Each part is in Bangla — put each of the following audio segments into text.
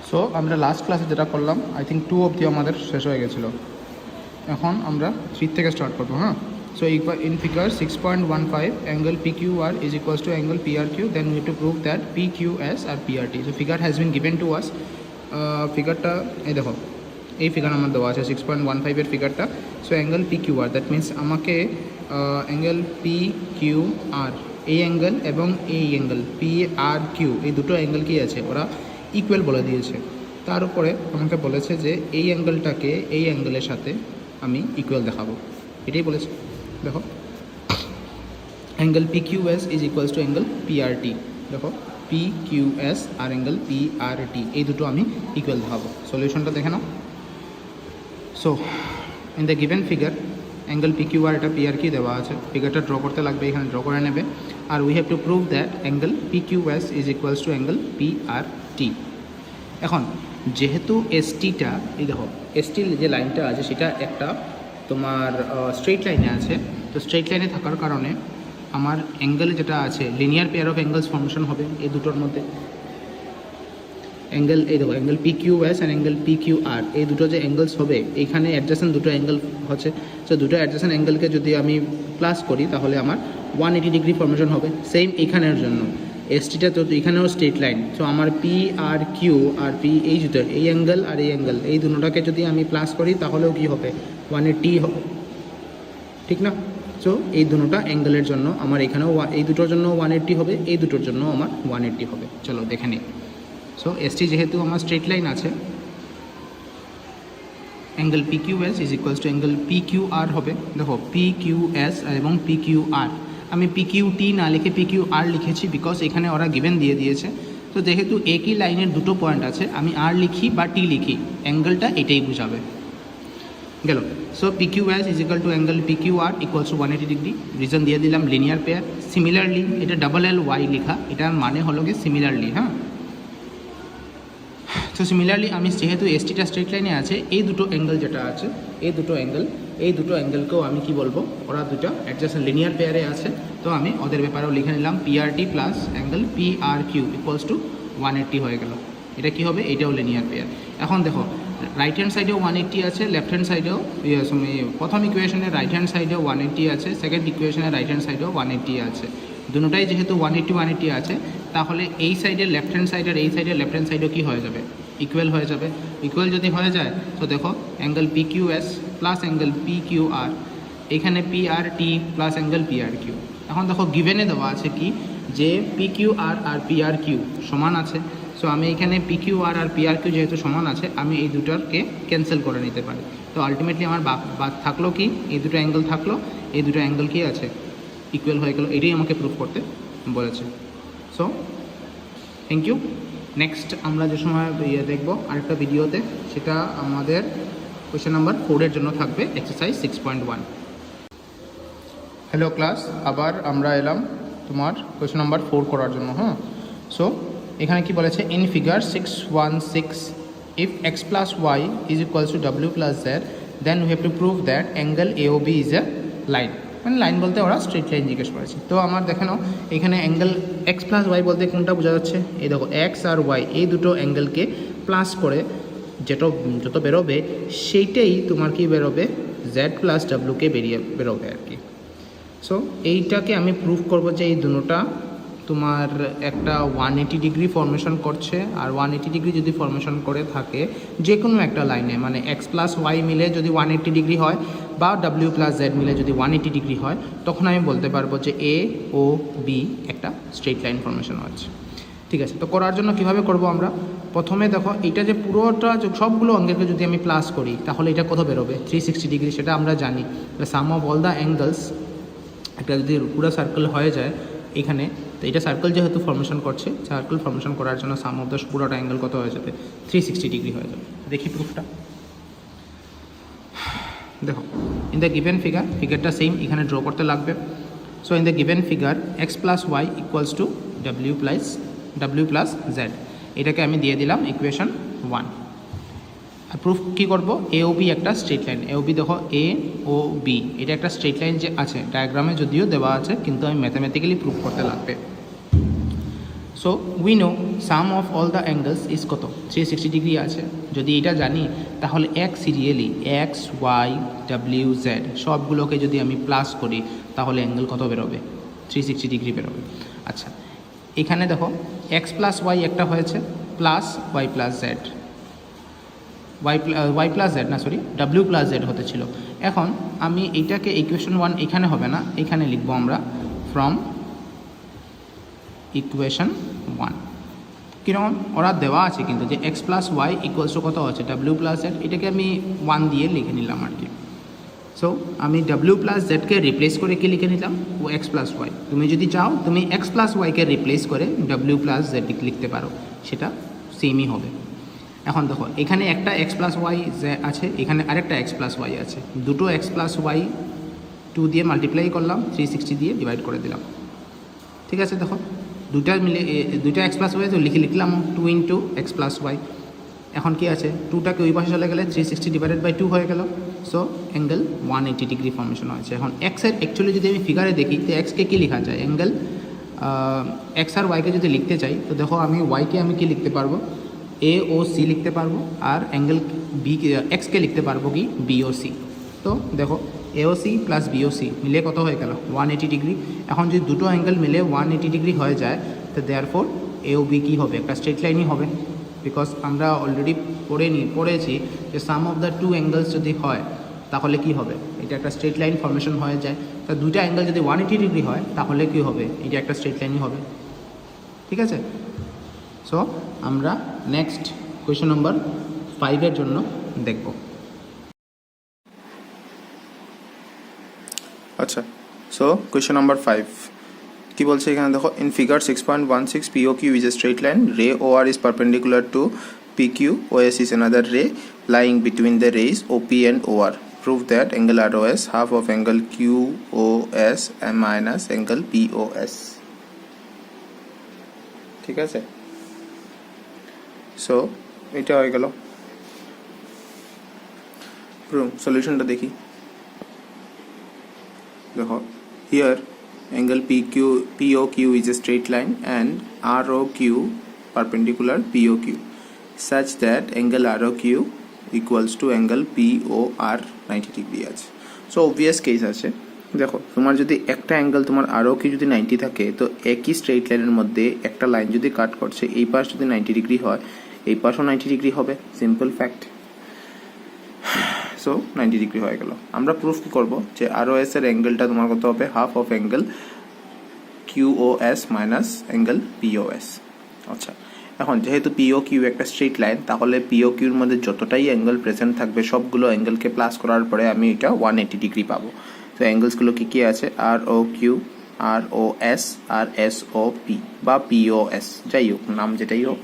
সো আমরা লাস্ট ক্লাসে যেটা করলাম আই থিঙ্ক 2 অবধি আমাদের শেষ হয়ে গেছিলো। এখন আমরা 3 থেকে স্টার্ট করবো। হ্যাঁ, so in figure 6.15 angle PQR is equals to angle PRQ, then we have to prove that PQS আর PRT. So figure has been given to us. ফিগারটা এই দেখো, এই ফিগার আমার দেওয়া আছে 6.15 এর ফিগারটা। So angle PQR, that means আমাকে অ্যাঙ্গেল PQR এই অ্যাঙ্গেল এবং এই অ্যাঙ্গেল PRQ এই দুটো অ্যাঙ্গেল কি আছে, ওরা ইকুয়াল বলে দিয়েছে। তার উপরে আমাকে বলেছে যে এই অ্যাঙ্গেলটাকে এই অ্যাঙ্গেলের সাথে আমি ইকুয়াল দেখাবো, এটাই বলেছে। দেখো, angle PQS is equals to angle PRT। দেখো, PQS আর অ্যাঙ্গেল PRT এই দুটো আমি ইকুয়াল দেখাবো। সলিউশনটা দেখে নাও। So in the given figure angle PQR এটা PRQ দেওয়া আছে, ফিগারটা ড্র করতে লাগবে, এখানে ড্র করে নেবে। আর we have to prove that angle PQS is equals to angle PRT। এখন যেহেতু STটা, এই দেখো ST যে লাইনটা আছে সেটা একটা তোমার স্ট্রেট লাইনে আছে, তো স্ট্রেট লাইনে থাকার কারণে আমার অ্যাঙ্গেল যেটা আছে linear pair of angles formation হবে এই দুটোর মধ্যে। অ্যাঙ্গেল এই দেখো, অ্যাঙ্গেল PQS আর অ্যাঙ্গেল PQR এই দুটো যে অ্যাঙ্গেলস হবে, এইখানে অ্যাডজাসেন্ট দুটো অ্যাঙ্গেল হচ্ছে। সো দুটো অ্যাডজাসেন্ট অ্যাঙ্গেলকে যদি আমি প্লাস করি তাহলে আমার 180 ডিগ্রি ফর্মেশন হবে। সেম এইখানের জন্য STটা তো এখানেও স্ট্রেট লাইন, সো আমার PRQ আর P এই দুটো এই অ্যাঙ্গেল আর এই অ্যাঙ্গেল এই দুটোটাকে যদি আমি প্লাস করি তাহলেও কি হবে, 180 হবে, ঠিক না? সো এই দুটোটা অ্যাঙ্গেলের জন্য আমার এখানেও এই দুটোর জন্য 180 হবে, এই দুটোর জন্য আমার 180 হবে। চলো দেখে নিই। সো ST যেহেতু আমার স্ট্রেট লাইন আছে, angle PQS is equals to angle PQR হবে। দেখো, PQS এবং PQR আমি PQT না লিখে PQR লিখেছি, বিকজ এখানে ওরা গিভেন দিয়ে দিয়েছে। তো যেহেতু একই লাইনের দুটো পয়েন্ট আছে, আমি R লিখি বা T লিখি, অ্যাঙ্গেলটা এটাই বোঝাবে। গেল। So PQS is equal to angle PQR equals to 180 degree. Reason দিয়ে দিলাম লিনিয়ার পেয়ার। সিমিলারলি, এটা LLY লেখা, এটার মানে হলো কি সিমিলারলি। হ্যাঁ, তো সিমিলারলি আমি যেহেতু STটা স্ট্রেট লাইনে আছে, এই দুটো অ্যাঙ্গেল যেটা আছে এই দুটো অ্যাঙ্গেলকেও আমি কি বলবো, ওরা দুটো অ্যাডজাসেন্ট লিনিয়ার পেয়ারে আছে, তো আমি ওদের ব্যাপারেও লিখে নিলাম PRT plus angle PRQ equals to 180 হয়ে গেল। এটা কি হবে, এটাও লিনিয়ার পেয়ার। এখন দেখো, রাইট হ্যান্ড সাইডেও 180 আছে, লেফট হ্যান্ড সাইডেও, প্রথম ইকুয়েশনের রাইট হ্যান্ড সাইডেও 180 আছে, সেকেন্ড ইকুয়েশনের রাইট হ্যান্ড সাইডেও 180 আছে। দুটোটাই যেহেতু 180 আছে, তাহলে এই সাইডের লেফট হ্যান্ড সাইড আর এই সাইডের লেফট হ্যান্ড সাইডও কি হয়ে যাবে, ইকুয়াল হয়ে যাবে। ইকুয়াল যদি হয়ে যায়, তো দেখো angle PQS plus angle PQR, এখানে PRT প্লাস অ্যাঙ্গেল PRQ। এখন দেখো গিভেনে দেওয়া আছে কি, যে PQR আর PRQ সমান আছে। সো আমি এখানে PQR আর PRQ যেহেতু সমান আছে, আমি এই দুটোকে ক্যান্সেল করে নিতে পারি। তো আলটিমেটলি আমার বাদ থাকলো কি, এই দুটো অ্যাঙ্গেল থাকলো, এই দুটো অ্যাঙ্গেল কি আছে, ইকুয়াল হয়ে গেল। এটাই আমাকে প্রুফ করতে বলেছে। So thank you. নেক্সট আমরা যে সময় দেখবো আরেকটা ভিডিওতে, সেটা আমাদের কোয়েশ্চেন নাম্বার 4 জন্য থাকবে, এক্সারসাইজ 6.1। হ্যালো ক্লাস, আবার আমরা এলাম তোমার কোয়েশ্চেন নাম্বার 4 করার জন্য। হ্যাঁ, সো এখানে কি বলেছে, in figure 6.16 if x plus y is equals to w plus z, then we have to prove that angle AOB is a line. মানে লাইন বলতে ওরা স্ট্রেট লাইন জিজ্ঞেস করেছে। তো আমার দেখে নাও, এখানে অ্যাঙ্গেল x প্লাস ওয়াই বলতে কোনটা বোঝা যাচ্ছে, এই দেখো x আর y এই দুটো অ্যাঙ্গেলকে প্লাস করে যত বেরোবে সেইটাই তোমার কি বেরোবে, z প্লাস ডাব্লুকে বেরোবে আর কি। সো এইটাকে আমি প্রুভ করব যে এই দুটোটা তোমার একটা 180 ডিগ্রি ফর্মেশন করছে। আর 180 ডিগ্রি যদি ফর্মেশন করে থাকে যে কোনো একটা লাইনে, মানে x প্লাস ওয়াই মিলে যদি 180 ডিগ্রি হয়, বা w প্লাস জেড মিলে যদি 180 ডিগ্রি হয়, তখন আমি বলতে পারবো যে AOB একটা স্ট্রেট লাইন ফর্মেশন হচ্ছে। ঠিক আছে, তো করার জন্য কিভাবে করব আমরা, প্রথমে দেখো এইটা যে পুরোটা সবগুলো অঙ্গেলকে যদি আমি প্লাস করি তাহলে এটা কত বেরোবে, 360 ডিগ্রি, সেটা আমরা জানি। সাম অফ অল দ্য অ্যাঙ্গেলস, একটা যদি পুরো সার্কেল হয়ে যায় এখানে, তো এটা সার্কেল যেহেতু ফর্মেশন করছে, সার্কেল ফর্মেশন করার জন্য সাম অফ দ্য পুরোটা অ্যাঙ্গেল কত হয়ে যাবে, 360 ডিগ্রি হয়ে যাবে। দেখি প্রুফটা। দেখো, ইন দ্য গিভেন ফিগারটা সেম এখানে ড্র করতে লাগবে। So in the given figure x plus y equals to w plus z, এটাকে আমি দিয়ে দিলাম ইকুয়েশন 1। আর প্রুফ কী করবো, AOB একটা স্ট্রেট লাইন। AOB দেখো, AOB এটা একটা স্ট্রেট লাইন যে আছে, ডায়াগ্রামে যদিও দেওয়া আছে, কিন্তু আমি ম্যাথামেটিক্যালি প্রুফ করতে লাগবে। So we know sum of all the angles is কত 360 ডিগ্রি আছে। যদি এটা জানি তাহলে এক সিরিয়ালি এক্স ওয়াই ডাব্লিউ জেড সবগুলোকে যদি আমি প্লাস করি তাহলে অ্যাঙ্গেল কত বেরোবে 360 ডিগ্রি বেরোবে। আচ্ছা এখানে দেখো এক্স প্লাস ওয়াই একটা হয়েছে plus y plus z y plus z না সরি ডাব্লিউ প্লাস জেড হতে ছিল। এখন আমি এইটাকে ইকুয়েশন 1 এখানে হবে না, এখানে লিখবো আমরা ফ্রম ইকুয়েশন 1। কীরকম ওরা দেওয়া আছে কিন্তু যে x plus y equals to কত আছে ডাব্লিউ প্লাস জেড, এটাকে আমি 1 দিয়ে লিখে নিলাম আর কি। সো আমি ডাব্লিউ প্লাস জেডকে রিপ্লেস করে কি লিখে নিলাম ও এক্স প্লাস ওয়াই। তুমি যদি চাও তুমি এক্স প্লাস ওয়াইকে রিপ্লেস করে ডাব্লিউ প্লাস জেড লিখতে পারো, সেটা সেমই হবে। এখন দেখো এখানে একটা এক্স প্লাস ওয়াই আছে, এখানে আরেকটা এক্স প্লাস ওয়াই আছে, দুটো এক্স প্লাস ওয়াই 2 দিয়ে মাল্টিপ্লাই করলাম 360 দিয়ে ডিভাইড করে দিলাম। ঠিক আছে দেখো দুইটা মিলে দুইটা এক্স প্লাস ওয়াই তো লিখলাম 2 ইন্টু এক্স প্লাস ওয়াই। এখন কি আছে 2টাকে ওই পাশে চলে গেলে 360 ডিভাইডেড বাই 2 হয়ে গেল। সো অ্যাঙ্গেল 180 ডিগ্রি ফর্মেশন হয়েছে। এখন এক্সের অ্যাকচুয়ালি যদি আমি ফিগারে দেখি তো এক্সকে কী লেখা যায় অ্যাঙ্গেল এক্স আর ওয়াইকে যদি লিখতে চাই তো দেখো আমি ওয়াইকে আমি কি লিখতে পারবো এ ও সি লিখতে পারবো, আর অ্যাঙ্গেল বি এক্সকে লিখতে পারবো কি বি ও সি। তো দেখো এওসি প্লাস বিওসি মিলে কত হয়ে গেল 180 ডিগ্রি। এখন যদি দুটো অ্যাঙ্গেল মিলে 180 ডিগ্রি হয়ে যায় তো দেয়ারফোর এ ও বি কী হবে একটা স্ট্রেট লাইনই হবে, বিকজ আমরা অলরেডি পড়েছি যে সাম অফ দ্য টু অ্যাঙ্গেলস যদি হয় তাহলে কি হবে এটা একটা স্ট্রেট লাইন ফর্মেশন হয়ে যায়। তো দুইটা অ্যাঙ্গেল যদি 180 ডিগ্রি হয় তাহলে কি হবে এটা একটা স্ট্রেট লাইনই হবে। ঠিক আছে, সো আমরা নেক্সট কোয়েশ্চন নম্বর 5 এর জন্য দেখব। আচ্ছা সো কোয়েশ্চন নাম্বার 5 কি বলছে এখানে দেখো in figure 6.16 POQ is a straight line, ray OR is perpendicular to PQ, OS is another ray lying between the rays OP and OR. Prove that angle ROS half of angle QOS and minus angle POS. ঠিক আছে, সো এটা হয়ে গেল। সলিউশনটা দেখি। দেখো here angle POQ is a straight line and ROQ perpendicular POQ such that angle ROQ equals to angle POR 90 degree আছে। সো obvious কেস আছে। দেখো তোমার যদি একটা অ্যাঙ্গেল তোমার ROQ যদি 90 থাকে তো একই স্ট্রেট লাইনের মধ্যে একটা লাইন যদি কাট করছে এই পাশ যদি 90 ডিগ্রি হয় এই পাশও 90 ডিগ্রি হবে, সিম্পল ফ্যাক্ট। সো 90 ডিগ্রি হয়ে গেল। আমরা প্রুফ কি করব যে ROS এর অ্যাঙ্গেলটা তোমার কত হবে half of angle QOS minus angle POS। আচ্ছা এখন যেহেতু POQ একটা স্ট্রেট লাইন তাহলে POQ এর মধ্যে যতটাই অ্যাঙ্গেল প্রেজেন্ট থাকবে সবগুলো অ্যাঙ্গেলকে প্লাস করার পরে আমি এটা 180 ডিগ্রি পাবো। তো অ্যাঙ্গেলসগুলো কি কি আছে ROQ, ROS আর SOP বা POS, যাই হোক নাম যেটাই হোক।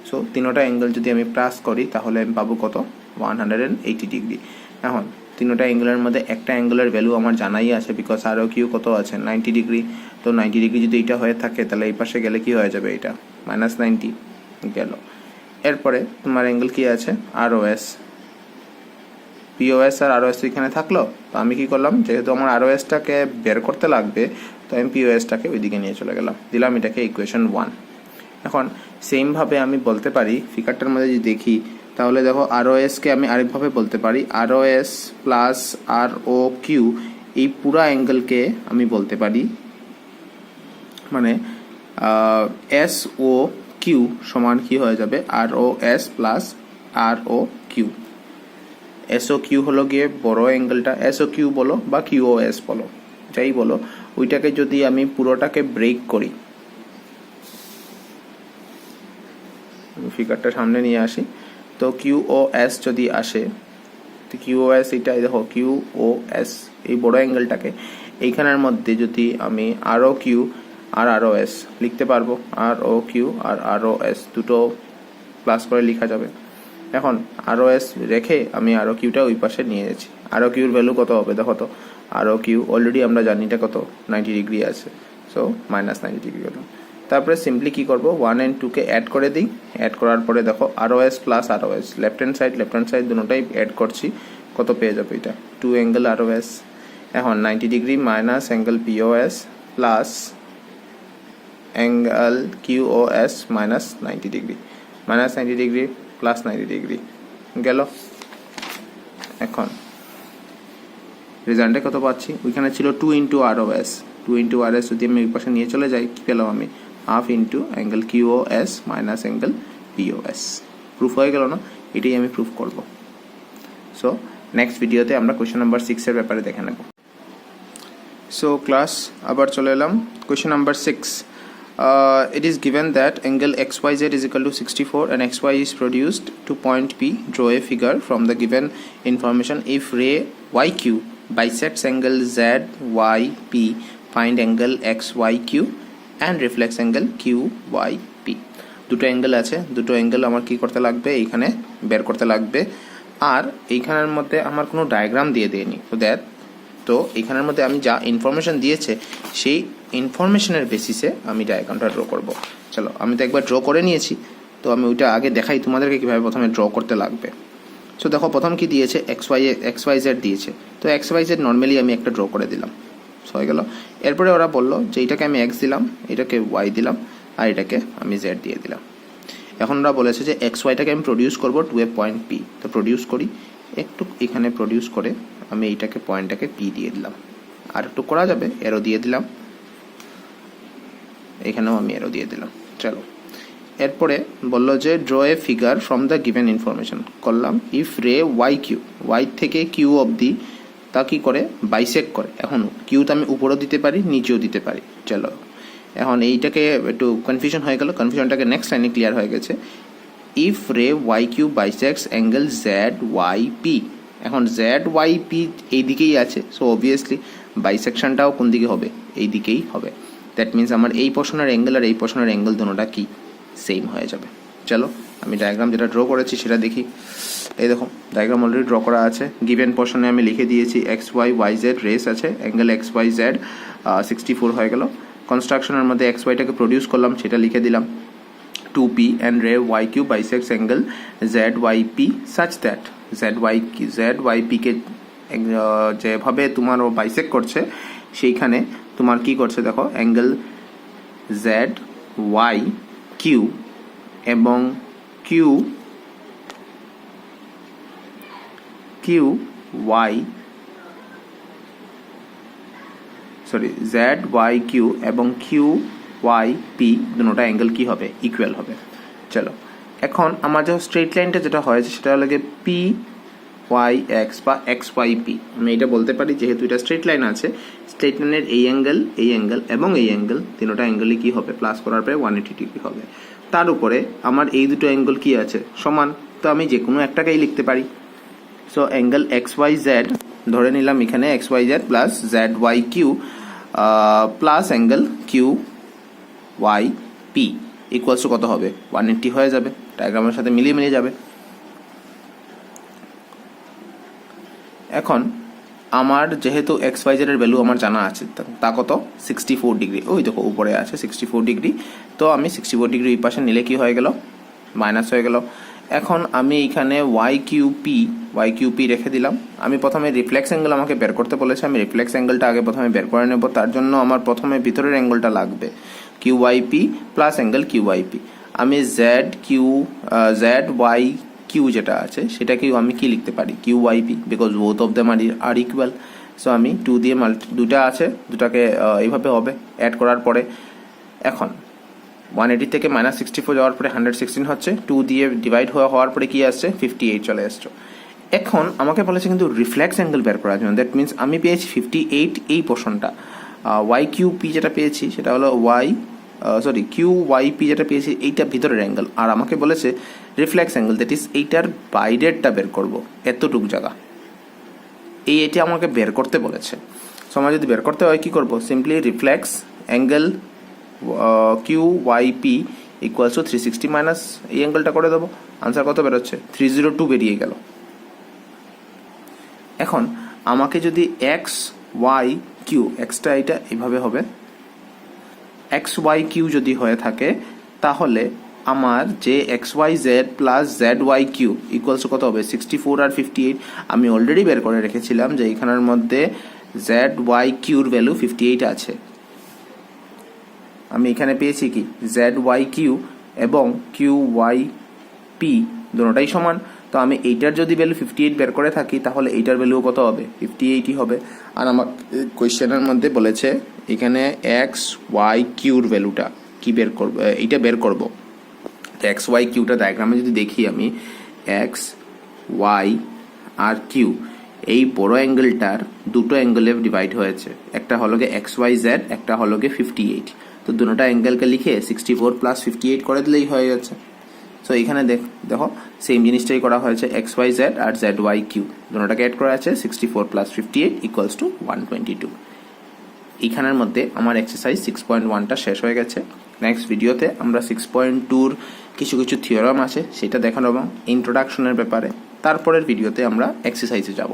সো তিনোটা অ্যাঙ্গেল যদি আমি প্লাস করি তাহলে আমি পাবো কত 180 ডিগ্রি। এখন তিনোটা অ্যাঙ্গেলের মধ্যে একটা অ্যাঙ্গেলের ভ্যালু আমার জানাই আছে বিকজ ROQ কত আছে 90 ডিগ্রি। তো 90 ডিগ্রি যদি এটা হয়ে থাকে তাহলে এই পাশে গেলে কি হয়ে যাবে এটা -90 গেল। এরপরে তোমার অ্যাঙ্গেল কি আছে ROS, POS আর ROS এখানে থাকলো। তো আমি কি করলাম যেহেতু আমার ROSটাকে বের করতে লাগবে তো আমি POSটাকে ওইদিকে নিয়ে চলে গেলাম, দিলাম এটাকে ইকুয়েশন 1। এখন সেমভাবে আমি বলতে পারি ফিগারটার মধ্যে যদি দেখি তাহলে দেখো ROSকে আমি আরেকভাবে বলতে পারি ROS প্লাস ROQ এই পুরো অ্যাঙ্গেলকে আমি বলতে পারি মানে SOQ সমান কি হয়ে যাবে ROS প্লাস ROQ। SOQ হলো গিয়ে বড় অ্যাঙ্গেলটা, SOQ বলো বা QOS বলো যাই বলো, ওইটাকে যদি আমি পুরোটাকে ব্রেক করি, ফিগারটা সামনে নিয়ে আসি তো QOS যদি আসে তো QOS এটাই দেখো QOS এই বড় অ্যাঙ্গেলটাকে এইখানের মধ্যে যদি আমি ROQ আর ROS লিখতে পারবো, ROQ আর ROS দুটো প্লাস করে লেখা যাবে। এখন ROS রেখে আমি ROQটা ওই পাশে নিয়ে যাচ্ছি। ROQ এর ভ্যালু কত হবে দেখো তো, ROQ অলরেডি আমরা জানি এটা কত 90 ডিগ্রি আছে, সো -90 ডিগ্রি হলো। তারপরে সিম্পলি কি করব 1 and 2 কে অ্যাড করে দিই, অ্যাড করার পরে দেখো ROS plus ROS left hand side দুটোটাই অ্যাড করছি, কত পেয়ে যাবে এটা 2 অ্যাঙ্গেল ROS। এখন 90 degree minus angle POS plus angle QoS minus 90 degree, minus 90 degree plus 90 degree গেল। এখন রেজাল্টে কত পাচ্ছি, ওইখানে ছিল 2 ইন্টু ROS, 2 ইন্টু RS যদি আমি ওই পাশে নিয়ে চলে যাই কী পেলাম আমি, half into angle QoS minus angle POS। Proof হয়ে গেল না? এটাই আমি প্রুফ করব। সো নেক্সট ভিডিওতে আমরা কোয়েশ্চেন নাম্বার 6-এর ব্যাপারে দেখে নেব। সো ক্লাস আবার চলে এলাম question number 6। It is given that angle XYZ is equal to 64 and XY is produced to point P. Draw a figure from the given information. If ray YQ bisects angle ZYP, find angle XYQ and reflex angle QYP. দুটো অ্যাঙ্গেল আছে, দুটো অ্যাঙ্গেল আমার কি করতে লাগবে, এইখানে বের করতে লাগবে। আর এইখানের মধ্যে আমার কোনো ডায়াগ্রাম দিয়ে দেয়নি, তো এইখানের মধ্যে আমি যা ইনফরমেশন দিয়েছে সেই ইনফরমেশনের বেসিসে আমি ডায়াগ্রামটা ড্র করব। চলো, আমি তো একবার ড্র করে নিয়েছি, তো আমি ওইটা আগে দেখাই তোমাদেরকে কীভাবে প্রথমে ড্র করতে লাগবে। সো দেখো, প্রথম কি দিয়েছে, XYZ দিয়েছে, তো XYZ নর্মালি আমি একটা ড্র করে দিলাম, হয়ে গেল। এরপরে ওরা বললো যে এইটাকে আমি X দিলাম, এটাকে Y দিলাম, আর এটাকে আমি Z দিয়ে দিলাম। এখন ওরা বলেছে যে XYটাকে আমি প্রডিউস করবো টু এ পয়েন্ট P, তো প্রডিউস করি একটু, এখানে প্রডিউস করে আমি এইটাকে পয়েন্টটাকে P দিয়ে দিলাম, আর একটু করা যাবে, এরো দিয়ে দিলাম, এখানেও আমি এরো দিয়ে দিলাম। চলো, এরপরে বললো যে draw A figure from the given information, করলাম। ইফ রে YQ, Y থেকে Q অবধি তা কী করে, বাইসেক করে। এখন কিউ তো আমি উপরেও দিতে পারি, নিচেও দিতে পারি। চলো, এখন এইটাকে একটু কনফিউশন হয়ে গেল, কনফিউশনটাকে নেক্সট লাইনে ক্লিয়ার হয়ে গেছে। ইফ রে YQ বাইসেক্স অ্যাঙ্গেল ZYP, এখন ZYP এই দিকেই আছে, সো অবভিয়াসলি বাইসেকশনটাও কোন দিকে হবে, এই দিকেই হবে। দ্যাট মিনস আমার এই পোর্শনের অ্যাঙ্গেল আর এই পোর্শনের অ্যাঙ্গেল দুটোটা কি, সেম হয়ে যাবে। চলো, আমি ডায়াগ্রাম যেটা ড্র করেছি সেটা দেখি। এই দেখো, ডায়াগ্রাম অলরেডি ড্র করা আছে। গিভেন পোর্শনে আমি লিখে দিয়েছি XYYZ রেস আছে, অ্যাঙ্গেল XYZ 64 হয়ে গেল। কনস্ট্রাকশনের মধ্যে XYটাকে প্রডিউস করলাম, সেটা লিখে দিলাম 2P and ray YQ bisects angle ZYP such that ZYP কে যেভাবে তোমার ও বাইসেক্ট করছে সেইখানে তোমার কি করছে দেখো, অ্যাঙ্গেল ZYQ এবং ZYQ এবং QYP দুটোটা অ্যাঙ্গেল কি হবে, ইকুয়াল হবে। চলো, এখন আমার যে স্ট্রেট লাইনটা যেটা হয়েছে সেটা হলো PYX বা XYP। আমি এটা বলতে পারি যেহেতু এটা স্ট্রেট লাইন আছে, স্ট্রেট লাইনের এই অ্যাঙ্গেল এবং এই অ্যাঙ্গেল তিনোটা অ্যাঙ্গেলই কি হবে, প্লাস করার পরে 180 ডিগ্রি হবে। তার উপরে আমার এই দুটো অ্যাঙ্গেল কি আছে, সমান, তো আমি যে কোনো একটাকেই লিখতে পারি। সো অ্যাঙ্গেল XYZ ধরে নিলাম এখানে XYZ plus ZYQ plus angle QYP equals to কত হবে, 180 হয়ে যাবে, ডায়াগ্রামের সাথে মিলিয়ে যাবে। এখন আমার যেহেতু XYZ এর ভ্যালু আমার জানা আছে, তা কত, 64 ডিগ্রি, ওই দেখো উপরে আছে 64 ডিগ্রি। তো আমি 64 ডিগ্রি এই পাশে নিলে কি হয়ে গেল, মাইনাস হয়ে গেল। এখন আমি এখানে YQP রেখে দিলাম। আমি প্রথমে রিফ্লেক্স অ্যাঙ্গেল আমাকে বের করতে বলেছে, আমি রিফ্লেক্স অ্যাঙ্গেলটা আগে প্রথমে বের করে নেব। তার জন্য আমার প্রথমে ভিতরের অ্যাঙ্গেলটা লাগবে, QYP প্লাস অ্যাঙ্গেল QYP। আমি ZYQ যেটা আছে সেটাকেও আমি কি লিখতে পারি, QYP, because both of them are equal. So আমি 2 দিয়ে দুটা আছে, দুটাকে এইভাবে হবে অ্যাড করার পরে। এখন 180 থেকে -64 যাওয়ার পরে 116 হচ্ছে, 2 দিয়ে ডিভাইড হওয়ার পরে কি আসছে, 58 চলে আসছে। এখন আমাকে বলেছে কিন্তু রিফ্লেক্স অ্যাঙ্গেল বের করার জন্য, দ্যাট মিনস আমি পেয়েছি 58 এই পোর্শনটা। YQP যেটা পেয়েছি সেটা হলো QYP যেটা পেয়েছি এইটা ভিতরের অ্যাঙ্গেল, আর আমাকে বলেছে রিফ্লেক্স অ্যাঙ্গেল, দ্যাট ইজ এইটার বাইরেরটা বের করবো, এতটুকু জায়গা এটা আমাকে বের করতে বলেছে। সো আমার যদি বের করতে হয় কি করবো, simply reflex angle QYP equals to 360 minus এই অ্যাঙ্গেলটা করে দেবো। আনসার কত বেরোচ্ছে, 302 বেরিয়ে গেল। এখন আমাকে যদি XYQ, এক্সটা এটা এইভাবে হবে, XYQ যদি হয়ে থাকে তাহলে আমার যে XYZ plus ZYQ equals to কত হবে, 64 আর 58। আমি অলরেডি বের করে রেখেছিলাম যে এখানের মধ্যে ZYQর ভ্যালু 58 আছে। আমি এখানে পেয়েছি কি জেড ওয়াই কিউ এবং কিউ ওয়াই পি দুটোটাই সমান। তো আমি এইটার যদি ভ্যালু 58 বের করে থাকি তাহলে এইটার ভ্যালু কত হবে? 58ই হবে। আর আমার কোয়েশ্চেনের মধ্যে বলেছে এখানে এক্স ওয়াই কিউর ভ্যালুটা কি বের করব, এইটা বের করব। তো এক্স ওয়াই কিউটা ডায়াগ্রামে যদি দেখি আমি, এক্স ওয়াই আর কিউ এই বড় অ্যাঙ্গেলটার দুটো অ্যাঙ্গেলে ডিভাইড হয়েছে, একটা হলো গিয়ে এক্স ওয়াই জেড, একটা হলো গিয়ে 58। তো দুটোটা অ্যাঙ্গেলকে লিখে 64 + 58 করে দিলেই হয়ে যাচ্ছে। সো এখানে দেখো সেম জিনিসটাই করা হয়েছে, এক্স ওয়াই জেড আর জেড ওয়াই কিউ দুটোটাকে অ্যাড করা আছে, 64 + 58 = 122। এইখানের মধ্যে আমার এক্সারসাইজ 6.1টা শেষ হয়ে গেছে। নেক্সট ভিডিওতে আমরা 6.2-র কিছু কিছু থিওরাম আছে সেটা দেখানো এবং ইন্ট্রোডাকশনের ব্যাপারে। তারপরের ভিডিওতে আমরা এক্সারসাইজে যাব।